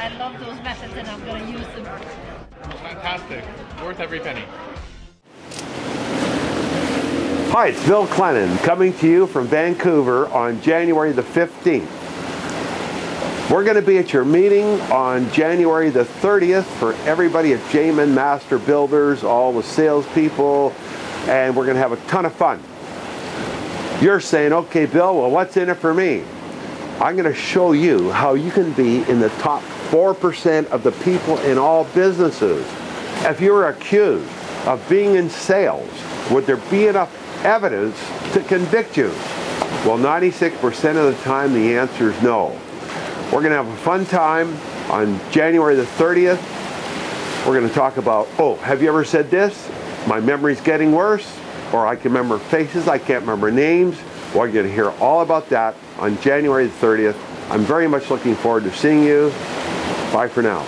I love those methods and I'm going to use them. Fantastic. Worth every penny. Hi, it's Bill Clennon coming to you from Vancouver on January the 15th. We're going to be at your meeting on January the 30th for everybody at Jayman Master Builders, all the salespeople, and we're going to have a ton of fun. You're saying, okay, Bill, well, what's in it for me? I'm going to show you how you can be in the top 4% of the people in all businesses. If you're accused of being in sales, would there be enough evidence to convict you? Well, 96% of the time, the answer is no. We're going to have a fun time on January the 30th. We're going to talk about, oh, have you ever said this? My memory's getting worse. Or I can remember faces, I can't remember names. Well, you're going to hear all about that on January the 30th. I'm very much looking forward to seeing you. Bye for now.